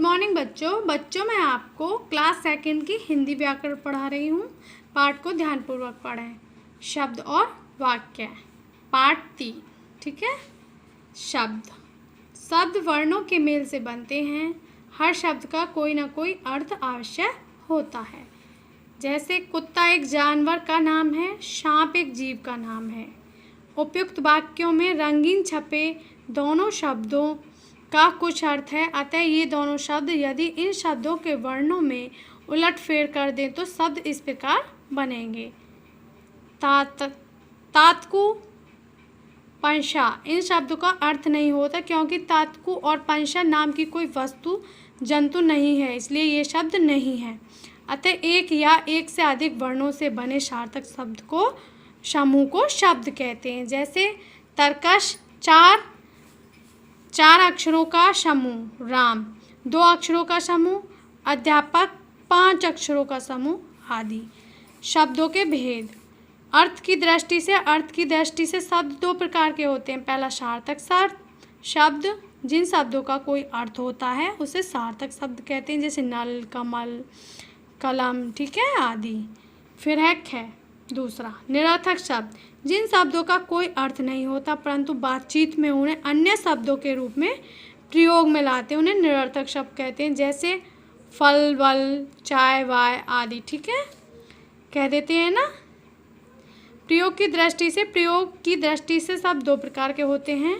Morning बच्चों मैं आपको क्लास सेकंड की हिंदी व्याकरण पढ़ा रही हूँ। पाठ को ध्यानपूर्वक पढ़ें। शब्द और वाक्य पाठ 3। ठीक है। शब्द वर्णों के मेल से बनते हैं। हर शब्द का कोई ना कोई अर्थ आवश्यक होता है। जैसे कुत्ता एक जानवर का नाम है, सांप एक जीव का नाम है। उपयुक्त वाक्यों में रंगीन छपे दोनों शब्दों का कुछ अर्थ है, अतः ये दोनों शब्द यदि इन शब्दों के वर्णों में उलटफेर कर दें तो शब्द इस प्रकार बनेंगे। तातकु, पंशा। इन शब्दों का अर्थ नहीं होता क्योंकि तातकु और पंशा नाम की कोई वस्तु जंतु नहीं है, इसलिए ये शब्द नहीं है। अतः एक या एक से अधिक वर्णों से बने सार्थक शब्द को समूह को शब्द कहते हैं। जैसे तरकश चार अक्षरों का समूह राम, 2 अक्षरों का समूह अध्यापक, 5 अक्षरों का समूह आदि। शब्दों के भेद। अर्थ की दृष्टि से शब्द 2 प्रकार के होते हैं। पहला सार्थक शब्द, जिन शब्दों का कोई अर्थ होता है उसे सार्थक शब्द कहते हैं, जैसे नल, कमल, कलम, ठीक है, आदि। फिर है ख। दूसरा निरर्थक शब्द, जिन शब्दों का कोई अर्थ नहीं होता परंतु बातचीत में उन्हें अन्य शब्दों के रूप में प्रयोग में लाते हैं, उन्हें निरर्थक शब्द कहते हैं। जैसे फल, बल, चाय, वाय आदि। ठीक है, कह देते हैं ना। प्रयोग की दृष्टि से शब्द 2 प्रकार के होते हैं।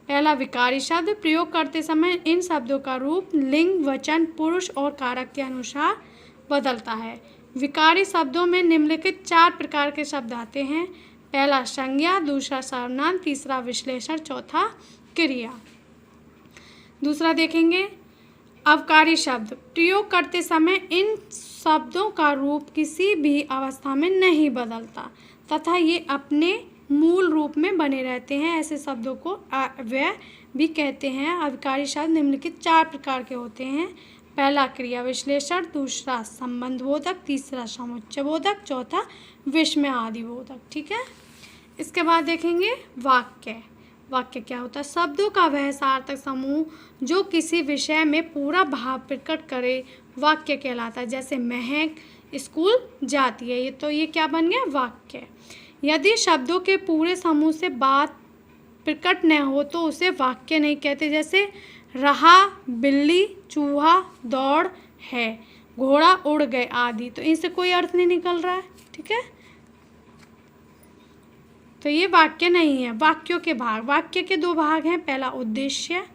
पहला विकारी शब्द, प्रयोग करते समय इन शब्दों का रूप लिंग, वचन, पुरुष और कारक के अनुसार बदलता है। विकारी शब्दों में निम्नलिखित 4 प्रकार के शब्द आते हैं। पहला संज्ञा, दूसरा सर्वनाम, तीसरा विश्लेषण, चौथा क्रिया। दूसरा देखेंगे अवकारी शब्द, प्रयोग करते समय इन शब्दों का रूप किसी भी अवस्था में नहीं बदलता तथा ये अपने मूल रूप में बने रहते हैं, ऐसे शब्दों को अव्यय भी कहते हैं। अवकारी शब्द निम्नलिखित 4 प्रकार के होते हैं। पहला क्रिया विश्लेषण, दूसरा संबंध बोधक, तीसरा समुच्चय बोधक, चौथा विस्मय आदि बोधक। ठीक है। इसके बाद देखेंगे वाक्य क्या होता है। शब्दों का वह सार्थक समूह जो किसी विषय में पूरा भाव प्रकट करे वाक्य कहलाता है। जैसे महक स्कूल जाती है, ये क्या बन गया, वाक्य। यदि शब्दों के पूरे समूह से बात प्रकट न हो तो उसे वाक्य नहीं कहते। जैसे रहा, बिल्ली, चूहा, दौड़ है, घोड़ा उड़ गए आदि। तो इनसे कोई अर्थ नहीं निकल रहा है। ठीक है, तो ये वाक्य नहीं है। वाक्यों के भाग, वाक्य के 2 भाग हैं। पहला उद्देश्य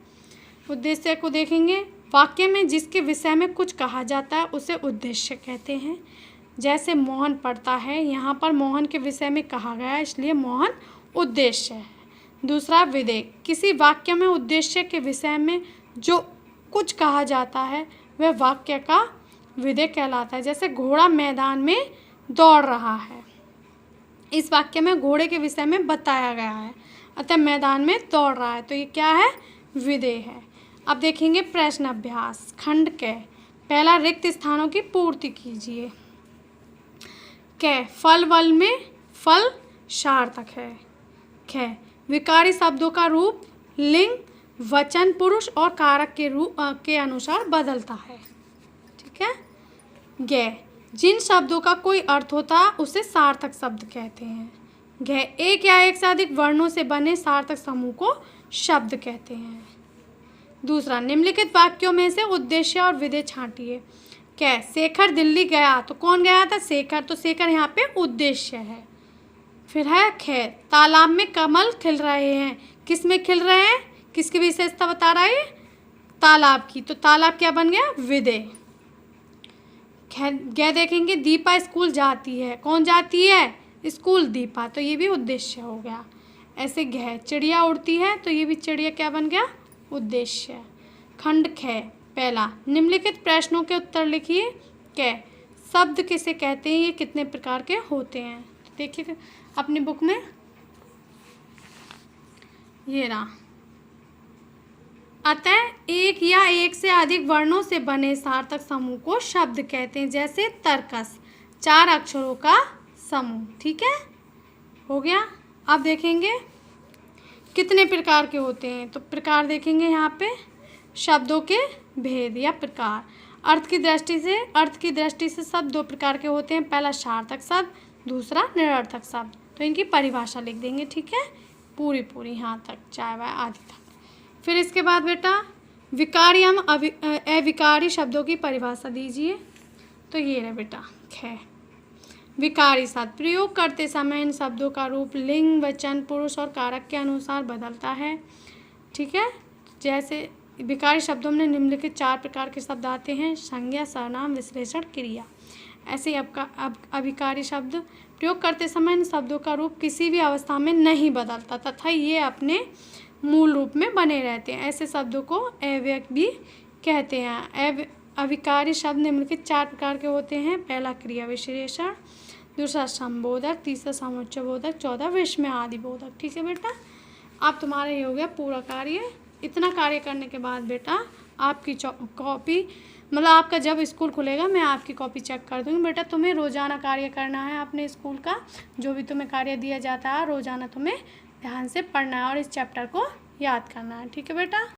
को देखेंगे। वाक्य में जिसके विषय में कुछ कहा जाता है उसे उद्देश्य कहते हैं। जैसे मोहन पढ़ता है, यहाँ पर मोहन के विषय में कहा गया है इसलिए मोहन उद्देश्य है। दूसरा विधेय, किसी वाक्य में उद्देश्य के विषय में जो कुछ कहा जाता है वह वाक्य का विधेय कहलाता है। जैसे घोड़ा मैदान में दौड़ रहा है, इस वाक्य में घोड़े के विषय में बताया गया है, अतः मैदान में दौड़ रहा है, तो ये क्या है, विधेय है। अब देखेंगे प्रश्न अभ्यास। खंड क, पहला रिक्त स्थानों की पूर्ति कीजिए। क, फल वल में फल सार्थक है। ख, विकारी शब्दों का रूप लिंग, वचन, पुरुष और कारक के रूप के अनुसार बदलता है। ठीक है। ग, जिन शब्दों का कोई अर्थ होता है उसे सार्थक शब्द कहते हैं। घ, एक या एक से अधिक वर्णों से बने सार्थक समूह को शब्द कहते हैं। दूसरा, निम्नलिखित वाक्यों में से उद्देश्य और विधेय छांटिए। क, शेखर दिल्ली गया, तो कौन गया था, शेखर, तो शेखर यहाँ पे उद्देश्य है। फिर है ख, तालाब में कमल खिल रहे हैं, किस में खिल रहे हैं, किसकी विशेषता बता रहा है, तालाब की, तो तालाब क्या बन गया, विधेय। ग, देखेंगे दीपा स्कूल जाती है, कौन जाती है, स्कूल, दीपा, तो ये भी उद्देश्य हो गया। ऐसे घ, चिड़िया उड़ती है, तो ये भी चिड़िया क्या बन गया, उद्देश्य। खंड ख, पहला निम्नलिखित प्रश्नों के उत्तर लिखिए। क, शब्द किसे कहते हैं, ये कितने प्रकार के होते हैं, तो देखिए अपनी बुक में ये रहा। अतः एक या एक से अधिक वर्णों से बने सार्थक समूह को शब्द कहते हैं। जैसे तर्कस, 4 अक्षरों का समूह। ठीक है, हो गया। अब देखेंगे कितने प्रकार के होते हैं, तो प्रकार देखेंगे यहाँ पे शब्दों के भेद या प्रकार। अर्थ की दृष्टि से शब्द दो प्रकार के होते हैं, पहला सार्थक शब्द, दूसरा निरर्थक शब्द। तो इनकी परिभाषा लिख देंगे, ठीक है, पूरी यहाँ तक, चाय वाय आदि तक। फिर इसके बाद बेटा विकारी एवं अविकारी शब्दों की परिभाषा दीजिए। तो ये रहे बेटा ख। विकारी शब्द, प्रयोग करते समय इन शब्दों का रूप लिंग, वचन, पुरुष और कारक के अनुसार बदलता है, ठीक है। जैसे विकारी शब्दों में निम्नलिखित 4 प्रकार के शब्द आते हैं, संज्ञा, सर्वनाम, विशेषण, क्रिया। ऐसे अविकारी शब्द, प्रयोग करते समय इन शब्दों का रूप किसी भी अवस्था में नहीं बदलता तथा ये अपने मूल रूप में बने रहते हैं, ऐसे शब्दों को अव्यय भी कहते हैं। अविकारी शब्द निम्नलिखित 4 प्रकार के होते हैं, पहला क्रिया विशेषण, दूसरा संबोधक, तीसरा समुच्चयबोधक, चौथा विस्मय आदि बोधक, ठीक है बेटा। अब तुम्हारा ये हो गया पूरा कार्य। इतना कार्य करने के बाद बेटा आपकी कॉपी, मतलब आपका जब स्कूल खुलेगा मैं आपकी कॉपी चेक कर दूँगी। बेटा तुम्हें रोज़ाना कार्य करना है अपने स्कूल का, जो भी तुम्हें कार्य दिया जाता है रोज़ाना तुम्हें ध्यान से पढ़ना है और इस चैप्टर को याद करना है, ठीक है बेटा।